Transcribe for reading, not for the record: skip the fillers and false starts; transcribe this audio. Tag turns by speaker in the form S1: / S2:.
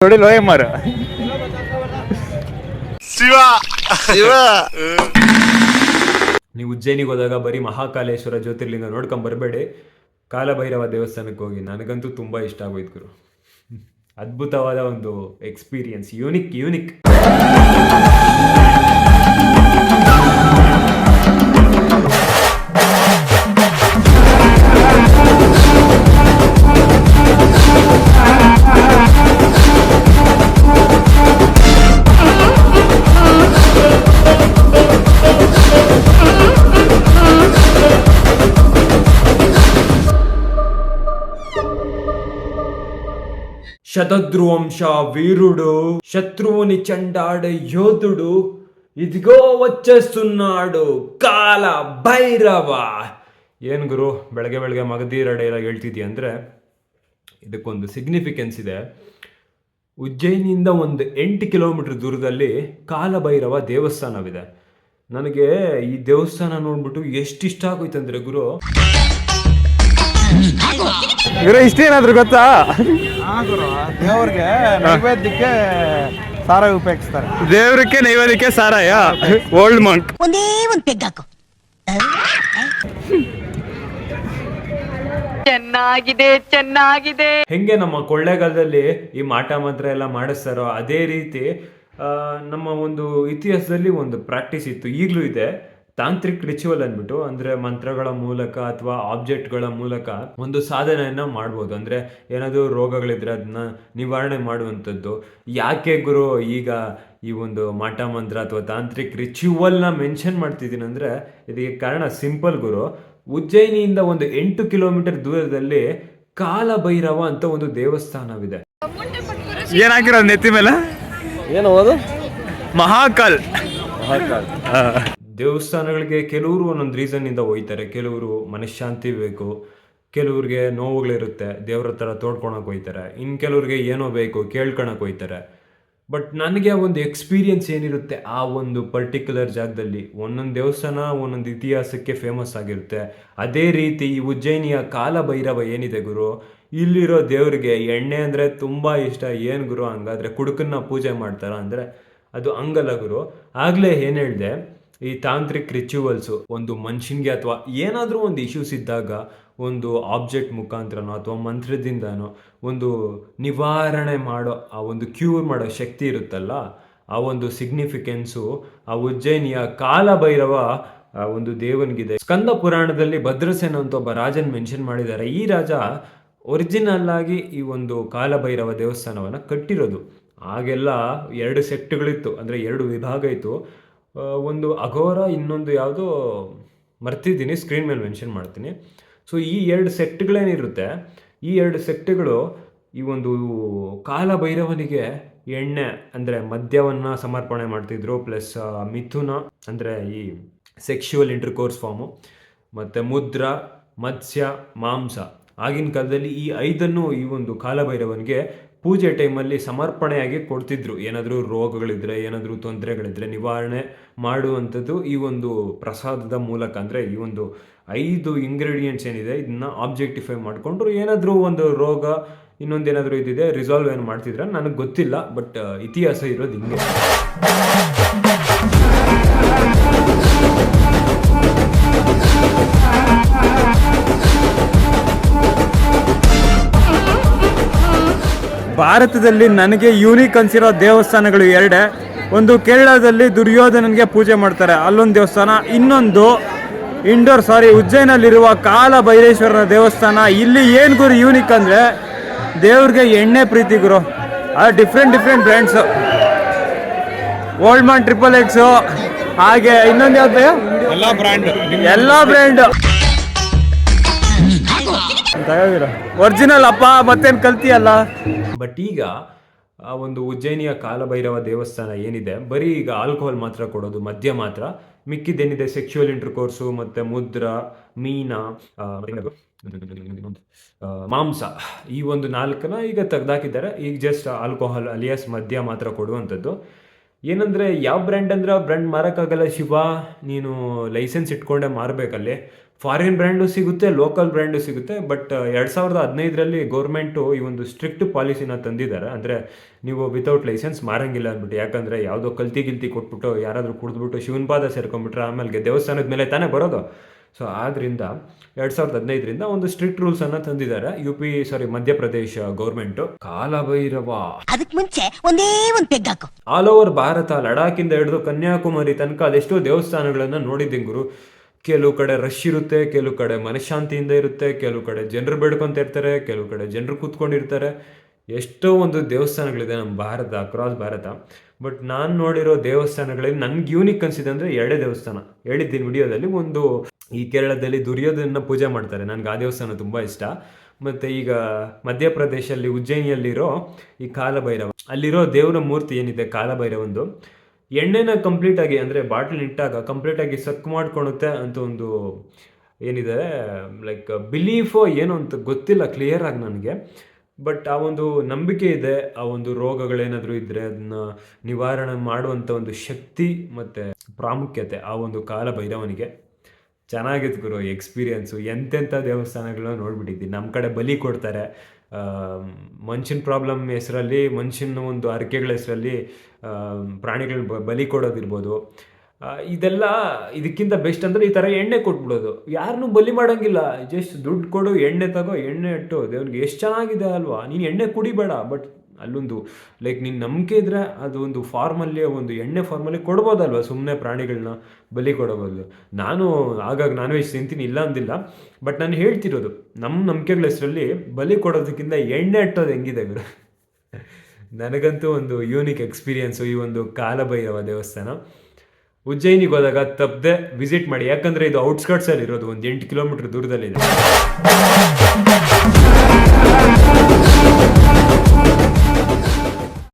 S1: ನೋಡಿ ಲೋಯಮ್ಮರು
S2: ಶಿವ ಶಿವ.
S3: ನೀವು ಉಜ್ಜಯಿನಿಗೆ ಹೋದಾಗ ಬರೀ ಮಹಾಕಾಲೇಶ್ವರ ಜ್ಯೋತಿರ್ಲಿಂಗ ನೋಡ್ಕೊಂಡ್ ಬರಬೇಡಿ, ಕಾಲಭೈರವ ದೇವಸ್ಥಾನಕ್ಕೆ ಹೋಗಿ. ನನಗಂತೂ ತುಂಬ ಇಷ್ಟ ಆಗೋಯ್ತು ಗುರು. ಅದ್ಭುತವಾದ ಒಂದು ಎಕ್ಸ್ಪೀರಿಯನ್ಸ್, ಯೂನಿಕ್. శతద్రువంశ వీరుడు, శత్రువుని చెండాడే యోధుడు, ఇదిగో వచ్చేస్తున్నాడు ಕಾಲ ಭೈರವ. ಏನು ಗುರು ಬೆಳಗ್ಗೆ ಮಗಧೀರಡೆ ಎಲ್ಲ ಹೇಳ್ತಿದ್ಯಾ ಅಂದರೆ ಇದಕ್ಕೊಂದು ಸಿಗ್ನಿಫಿಕೆನ್ಸ್ ಇದೆ. ಉಜ್ಜಯಿನಿಯಿಂದ ಒಂದು 8 ಕಿಲೋಮೀಟರ್ ದೂರದಲ್ಲಿ ಕಾಲಭೈರವ ದೇವಸ್ಥಾನವಿದೆ. ನನಗೆ ಈ ದೇವಸ್ಥಾನ ನೋಡ್ಬಿಟ್ಟು ಎಷ್ಟು ಇಷ್ಟ ಆಗೋಯ್ತಂದ್ರೆ ಗುರು
S1: ಇಷ್ಟೇನಾದ್ರು ಗೊತ್ತಾ? ದೇವ್ರಿಗೆ ನೈವೇದ್ಯಕ್ಕೆ ಸಾರಾಯ ಉಪಯೋಗಿಸ್ತಾರೆ. ದೇವ್ರಕ್ಕೆ ನೈವೇದ್ಯಕ್ಕೆ ಸಾರಾಯ. ಓಲ್ಡ್ ಮಂಕ್
S4: ಒಂದೇ ಒಂದು ಪೆಗ್ ಹಾಕು. ಚೆನ್ನಾಗಿದೆ.
S3: ಹೆಂಗೆ ನಮ್ಮ ಕೊಳ್ಳೇಗಾಲದಲ್ಲಿ ಈ ಮಾಟ ಮಂತ್ರ ಎಲ್ಲ ಮಾಡಿಸ್ತಾರೋ ಅದೇ ರೀತಿ ನಮ್ಮ ಒಂದು ಇತಿಹಾಸದಲ್ಲಿ ಒಂದು ಪ್ರಾಕ್ಟೀಸ್ ಇತ್ತು, ಈಗಲೂ ಇದೆ. ತಾಂತ್ರಿಕ್ ರಿಚುವಲ್ ಅಂದ್ಬಿಟ್ಟು, ಅಂದ್ರೆ ಮಂತ್ರಗಳ ಮೂಲಕ ಅಥವಾ ಆಬ್ಜೆಕ್ಟ್ಗಳ ಮೂಲಕ ಒಂದು ಸಾಧನೆಯನ್ನ ಮಾಡ್ಬೋದು. ಅಂದ್ರೆ ಏನಾದರೂ ರೋಗಗಳಿದ್ರೆ ಅದನ್ನ ನಿವಾರಣೆ ಮಾಡುವಂಥದ್ದು. ಯಾಕೆ ಗುರು ಈಗ ಈ ಒಂದು ಮಾಟ ಮಂತ್ರ ಅಥವಾ ತಾಂತ್ರಿಕ್ ರಿಚುವಲ್ನ ಮೆನ್ಷನ್ ಮಾಡ್ತಿದ್ದೀನಿ ಅಂದ್ರೆ ಇದಕ್ಕೆ ಕಾರಣ ಸಿಂಪಲ್ ಗುರು. ಉಜ್ಜಯಿನಿಯಿಂದ ಒಂದು 8 ಕಿಲೋಮೀಟರ್ ದೂರದಲ್ಲಿ ಕಾಲಭೈರವ ಅಂತ ಒಂದು ದೇವಸ್ಥಾನವಿದೆ.
S1: ಏನಾಗಿರೋದು ನೆತ್ತಿ ಮೇಲೆ?
S2: ಏನು ಓದು?
S1: ಮಹಾಕಾಲ್.
S3: ದೇವಸ್ಥಾನಗಳಿಗೆ ಕೆಲವರು ಒಂದೊಂದು ರೀಸನ್ ಇಂದ ಹೋಯ್ತಾರೆ. ಕೆಲವರು ಮನಃಶಾಂತಿ ಬೇಕು, ಕೆಲವ್ರಿಗೆ ನೋವುಗಳಿರುತ್ತೆ, ದೇವ್ರ ಹತ್ರ ತೋಡ್ಕೊಳಕ್ ಹೋಯ್ತಾರೆ. ಇನ್ನು ಕೆಲವ್ರಿಗೆ ಏನೋ ಬೇಕು ಕೇಳ್ಕೊಳಕ್ ಹೋಯ್ತಾರೆ. ಬಟ್ ನನಗೆ ಒಂದು ಎಕ್ಸ್ಪೀರಿಯನ್ಸ್ ಏನಿರುತ್ತೆ ಆ ಒಂದು ಪರ್ಟಿಕ್ಯುಲರ್ ಜಾಗದಲ್ಲಿ, ಒಂದೊಂದು ದೇವಸ್ಥಾನ ಒಂದೊಂದು ಇತಿಹಾಸಕ್ಕೆ ಫೇಮಸ್ ಆಗಿರುತ್ತೆ. ಅದೇ ರೀತಿ ಈ ಉಜ್ಜಯಿನಿಯ ಕಾಲಭೈರವ ಏನಿದೆ ಗುರು, ಇಲ್ಲಿರೋ ದೇವ್ರಿಗೆ ಎಣ್ಣೆ ಅಂದರೆ ತುಂಬ ಇಷ್ಟ. ಏನು ಗುರು ಹಂಗಾದ್ರೆ ಕುಡುಕನ್ನ ಪೂಜೆ ಮಾಡ್ತಾರ ಅಂದರೆ ಅದು ಹಂಗಲ್ಲ ಗುರು. ಆಗಲೇ ಏನು ಹೇಳಿದೆ, ಈ ತಾಂತ್ರಿಕ್ ರಿಚುವಲ್ಸು ಒಂದು ಮನುಷ್ಯನಿಗೆ ಅಥವಾ ಏನಾದರೂ ಒಂದು ಇಶ್ಯೂಸ್ ಇದ್ದಾಗ ಒಂದು ಆಬ್ಜೆಕ್ಟ್ ಮುಖಾಂತರನೋ ಅಥವಾ ಮಂತ್ರದಿಂದನೋ ಒಂದು ನಿವಾರಣೆ ಮಾಡೋ ಆ ಒಂದು ಕ್ಯೂರ್ ಮಾಡೋ ಶಕ್ತಿ ಇರುತ್ತಲ್ಲ, ಆ ಒಂದು ಸಿಗ್ನಿಫಿಕೆನ್ಸು ಆ ಉಜ್ಜಯಿನಿಯ ಕಾಲಭೈರವ ಒಂದು ದೇವನಿಗಿದೆ. ಸ್ಕಂದ ಪುರಾಣದಲ್ಲಿ ಭದ್ರಸೇನ ಅಂತ ಒಬ್ಬ ರಾಜನ್ ಮೆನ್ಷನ್ ಮಾಡಿದ್ದಾರೆ. ಈ ರಾಜ ಒರಿಜಿನಲ್ ಆಗಿ ಈ ಒಂದು ಕಾಲಭೈರವ ದೇವಸ್ಥಾನವನ್ನು ಕಟ್ಟಿರೋದು. ಆಗೆಲ್ಲ 2 ಸೆಕ್ಟ್ಗಳಿತ್ತು, ಅಂದರೆ 2 ವಿಭಾಗ ಇತ್ತು. ಒಂದು ಅಘೋರ, ಇನ್ನೊಂದು ಯಾವುದೋ ಮರ್ತಿದ್ದೀನಿ, ಸ್ಕ್ರೀನ್ ಮೇಲೆ ಮೆನ್ಷನ್ ಮಾಡ್ತೀನಿ. ಸೊ ಈ 2 ಸೆಕ್ಟ್ಗಳೇನಿರುತ್ತೆ, ಈ 2 ಸೆಕ್ಟ್ಗಳು ಈ ಒಂದು ಕಾಲಭೈರವನಿಗೆ ಎಣ್ಣೆ ಅಂದರೆ ಮದ್ಯವನ್ನು ಸಮರ್ಪಣೆ ಮಾಡ್ತಿದ್ರು. ಪ್ಲಸ್ ಮಿಥುನ ಅಂದರೆ ಈ ಸೆಕ್ಷುವಲ್ ಇಂಟರ್ಕೋರ್ಸ್ ಫಾರ್ಮು, ಮತ್ತು ಮುದ್ರ, ಮತ್ಸ್ಯ, ಮಾಂಸ. ಆಗಿನ ಕಾಲದಲ್ಲಿ ಈ 5 ಈ ಒಂದು ಕಾಲಭೈರವನಿಗೆ ಪೂಜೆ ಟೈಮಲ್ಲಿ ಸಮರ್ಪಣೆಯಾಗಿ ಕೊಡ್ತಿದ್ರು. ಏನಾದರೂ ರೋಗಗಳಿದ್ರೆ, ಏನಾದರೂ ತೊಂದರೆಗಳಿದ್ರೆ ನಿವಾರಣೆ ಮಾಡುವಂಥದ್ದು ಈ ಒಂದು ಪ್ರಸಾದದ ಮೂಲಕ. ಅಂದರೆ ಈ ಒಂದು 5 ಇಂಗ್ರೀಡಿಯೆಂಟ್ಸ್ ಏನಿದೆ ಇದನ್ನ ಆಬ್ಜೆಕ್ಟಿಫೈ ಮಾಡಿಕೊಂಡ್ರು ಏನಾದರೂ ಒಂದು ರೋಗ ಇನ್ನೊಂದೇನಾದರೂ ಇದಿದೆ ರಿಸಾಲ್ವ್ ಏನು ಮಾಡ್ತಿದ್ರೆ ನನಗೆ ಗೊತ್ತಿಲ್ಲ. ಬಟ್ ಇತಿಹಾಸ ಇರೋದು ಹಿಂಗೆ.
S1: ಭಾರತದಲ್ಲಿ ನನಗೆ ಯೂನಿಕ್ ಅನ್ಸಿರೋ ದೇವಸ್ಥಾನಗಳು 2. ಒಂದು ಕೇರಳದಲ್ಲಿ ದುರ್ಯೋಧನನಿಗೆ ಪೂಜೆ ಮಾಡ್ತಾರೆ, ಅಲ್ಲೊಂದು ದೇವಸ್ಥಾನ. ಇನ್ನೊಂದು ಉಜ್ಜಯಿನಲ್ಲಿರುವ ಕಾಲಭೈರೇಶ್ವರನ ದೇವಸ್ಥಾನ. ಇಲ್ಲಿ ಏನು ಗುರು ಯೂನಿಕ್ ಅಂದರೆ ದೇವ್ರಿಗೆ ಎಣ್ಣೆ ಪ್ರೀತಿ ಗುರು. ಅದು different brands, old man, XXX, ಹಾಗೆ ಇನ್ನೊಂದು ಯಾವ್ದು ಎಲ್ಲ ಬ್ರ್ಯಾಂಡ್ ಒರಿಜಿನಲ್ ಅಪ್ಪ, ಮತ್ತೇನು ಕಲ್ತಿಯಲ್ಲ.
S3: ಬಟ್ ಈಗ ಆ ಒಂದು ಉಜ್ಜಯಿನಿಯ ಕಾಲಭೈರವ ದೇವಸ್ಥಾನ ಏನಿದೆ, ಬರೀ ಈಗ ಆಲ್ಕೋಹಾಲ್ ಮಾತ್ರ ಕೊಡೋದು, ಮದ್ಯ ಮಾತ್ರ. ಮಿಕ್ಕಿದ್ದೇನಿದೆ ಸೆಕ್ಷುವಲ್ ಇಂಟರ್ಕೋರ್ಸು, ಮತ್ತು ಮುದ್ರ, ಮೀನ, ಮಾಂಸ, ಈ ಒಂದು 4ನ ಈಗ ತೆಗ್ದಾಕಿದ್ದಾರೆ. ಈಗ ಜಸ್ಟ್ ಆಲ್ಕೋಹಾಲ್ ಅಲಿಯಾಸ್ ಮದ್ಯ ಮಾತ್ರ ಕೊಡುವಂಥದ್ದು. ಏನಂದರೆ ಯಾವ ಬ್ರ್ಯಾಂಡ್ ಅಂದರೆ ಆ ಬ್ರ್ಯಾಂಡ್ ಮಾರೋಕ್ಕಾಗಲ್ಲ ಶಿವ, ನೀನು ಲೈಸೆನ್ಸ್ ಇಟ್ಕೊಂಡೆ ಮಾರಬೇಕಲ್ಲಿ. ಫಾರಿನ್ ಬ್ರ್ಯಾಂಡು ಸಿಗುತ್ತೆ, ಲೋಕಲ್ ಬ್ರ್ಯಾಂಡು ಸಿಗುತ್ತೆ. ಬಟ್ 2015ರಲ್ಲಿ ಗೌರ್ಮೆಂಟು ಈ ಒಂದು ಸ್ಟ್ರಿಕ್ಟ್ ಪಾಲಿಸಿನ ತಂದಿದ್ದಾರೆ. ಅಂದರೆ ನೀವು ವಿತೌಟ್ ಲೈಸೆನ್ಸ್ ಮಾರಂಗಿಲ್ಲ ಅಂದ್ಬಿಟ್ಟು. ಯಾಕಂದರೆ ಯಾವುದೋ ಕಲ್ತಿ ಕೊಟ್ಬಿಟ್ಟು ಯಾರಾದರೂ ಕುಡಿದ್ಬಿಟ್ಟು ಶಿವನ ಪಾದ ಸೇರ್ಕೊಂಡ್ಬಿಟ್ರೆ ಆಮೇಲೆ ದೇವಸ್ಥಾನದ ಮೇಲೆ ತಾನೇ ಬರೋದು. ಸೊ ಆದ್ದರಿಂದ 2015ರಿಂದ ಒಂದು ಸ್ಟ್ರಿಕ್ಟ್ ರೂಲ್ಸನ್ನು ತಂದಿದ್ದಾರೆ ಮಧ್ಯಪ್ರದೇಶ ಗೌರ್ಮೆಂಟು. ಕಾಲಭೈರವ
S4: ಅದಕ್ ಮುಂಚೆ ಒಂದೇ ಒಂದ್ ಪೆಗ್ ಹಾಕು.
S3: ಆಲ್ ಓವರ್ ಭಾರತ, ಲಡಾಖಿಂದ ಹಿಡಿದು ಕನ್ಯಾಕುಮಾರಿ ತನಕ ಅದೆಷ್ಟೋ ದೇವಸ್ಥಾನಗಳನ್ನು ನೋಡಿದ್ದೀನಿ ಗುರು. ಕೆಲವು ಕಡೆ ರಶ್ ಇರುತ್ತೆ, ಕೆಲವು ಕಡೆ ಮನಃಶಾಂತಿಯಿಂದ ಇರುತ್ತೆ, ಕೆಲವು ಕಡೆ ಜನರು ಬೇಡ್ಕೊತ ಇರ್ತಾರೆ, ಕೆಲವು ಕಡೆ ಜನರು ಕೂತ್ಕೊಂಡಿರ್ತಾರೆ. ಎಷ್ಟೋ ಒಂದು ದೇವಸ್ಥಾನಗಳಿದೆ ನಮ್ಮ ಅಕ್ರಾಸ್ ಭಾರತ. ಬಟ್ ನಾನು ನೋಡಿರೋ ದೇವಸ್ಥಾನಗಳಲ್ಲಿ ನನ್ಗೆ ಯೂನಿಕ್ ಅನಿಸಿದೆ ಅಂದರೆ 2 ದೇವಸ್ಥಾನ ಹೇಳಿದ್ದೀನಿ ವಿಡಿಯೋದಲ್ಲಿ. ಒಂದು ಈ ಕೇರಳದಲ್ಲಿ ದುರ್ಯೋಧನ ಪೂಜೆ ಮಾಡ್ತಾರೆ, ನನಗೆ ಆ ದೇವಸ್ಥಾನ ತುಂಬ ಇಷ್ಟ. ಮತ್ತು ಈಗ ಮಧ್ಯಪ್ರದೇಶಲ್ಲಿ ಉಜ್ಜಯಿನಿಯಲ್ಲಿರೋ ಈ ಕಾಲಭೈರವ, ಅಲ್ಲಿರೋ ದೇವರ ಮೂರ್ತಿ ಏನಿದೆ ಕಾಲಭೈರವಂದು, ಎಣ್ಣೆನ ಕಂಪ್ಲೀಟಾಗಿ ಅಂದರೆ ಬಾಟ್ಲ್ ಇಟ್ಟಾಗ ಕಂಪ್ಲೀಟಾಗಿ ಸಕ್ ಮಾಡ್ಕೊಳುತ್ತೆ ಅಂತ ಒಂದು ಏನಿದೆ, ಲೈಕ್ ಬಿಲೀಫೋ ಏನೋ ಅಂತ ಗೊತ್ತಿಲ್ಲ ಕ್ಲಿಯರ್ ಆಗಿ ನನಗೆ. ಬಟ್ ಆ ಒಂದು ನಂಬಿಕೆ ಇದೆ. ಆ ಒಂದು ರೋಗಗಳೇನಾದರೂ ಇದ್ದರೆ ಅದನ್ನ ನಿವಾರಣೆ ಮಾಡುವಂಥ ಒಂದು ಶಕ್ತಿ ಮತ್ತು ಪ್ರಾಮುಖ್ಯತೆ ಆ ಒಂದು ಕಾಲಭೈರವನಿಗೆ. ಚೆನ್ನಾಗಿತ್ತು ಗುರು ಎಕ್ಸ್ಪೀರಿಯನ್ಸು. ಎಂತೆಂಥ ದೇವಸ್ಥಾನಗಳನ್ನ ನೋಡ್ಬಿಟ್ಟಿದ್ದೀನಿ. ನಮ್ಮ ಕಡೆ ಬಲಿ ಕೊಡ್ತಾರೆ, ಮನುಷ್ಯನ ಪ್ರಾಬ್ಲಮ್ ಹೆಸರಲ್ಲಿ, ಮನುಷ್ಯನ ಒಂದು ಹರಕೆಗಳ ಹೆಸರಲ್ಲಿ ಪ್ರಾಣಿಗಳು ಬಲಿ ಕೊಡೋದಿರ್ಬೋದು. ಇದೆಲ್ಲ ಇದಕ್ಕಿಂತ ಬೆಸ್ಟ್ ಅಂದರೆ ಈ ಥರ ಎಣ್ಣೆ ಕೊಟ್ಬಿಡೋದು. ಯಾರನ್ನೂ ಬಲಿ ಮಾಡೋಂಗಿಲ್ಲ, ಜಸ್ಟ್ ದುಡ್ಡು ಕೊಡು, ಎಣ್ಣೆ ತಗೋ, ಎಣ್ಣೆ ಇಟ್ಟು ದೇವ್ನಿಗೆ ಎಷ್ಟು ಚೆನ್ನಾಗಿದೆ ಅಲ್ವಾ. ನೀನು ಎಣ್ಣೆ ಕುಡಿಬೇಡ, ಬಟ್ ಅಲ್ಲೊಂದು ಲೈಕ್ ನಿನ್ನ ನಂಬಿಕೆ ಇದ್ದರೆ ಅದು ಒಂದು ಫಾರ್ಮಲ್ಲಿ, ಒಂದು ಎಣ್ಣೆ ಫಾರ್ಮಲ್ಲಿ ಕೊಡ್ಬೋದಲ್ವ, ಸುಮ್ಮನೆ ಪ್ರಾಣಿಗಳನ್ನ ಬಲಿ ಕೊಡೋಬದಲು. ನಾನು ಆಗಾಗ ನಾನ್ ವೆಜ್ ತಿಂತೀನಿ, ಇಲ್ಲ ಅಂದಿಲ್ಲ. ಬಟ್ ನಾನು ಹೇಳ್ತಿರೋದು ನಮ್ಮ ನಂಬಿಕೆಗಳ ಹೆಸರಲ್ಲಿ ಬಲಿ ಕೊಡೋದಕ್ಕಿಂತ ಎಣ್ಣೆ ಇಟ್ಟೋದು ಹೆಂಗಿದೆ ಗುರು. ನನಗಂತೂ ಒಂದು ಯೂನಿಕ್ ಎಕ್ಸ್ಪೀರಿಯನ್ಸು ಈ ಒಂದು ಕಾಲಭೈರವ ದೇವಸ್ಥಾನ. ಉಜ್ಜಯಿನಿಗೆ ಹೋದಾಗ ತಪ್ಪದೆ ವಿಸಿಟ್ ಮಾಡಿ. ಯಾಕಂದರೆ ಇದು ಔಟ್ಸ್ಕರ್ಟ್ಸಲ್ಲಿ ಇರೋದು, ಒಂದು 8 ಕಿಲೋಮೀಟ್ರ್ ದೂರದಲ್ಲಿದೆ.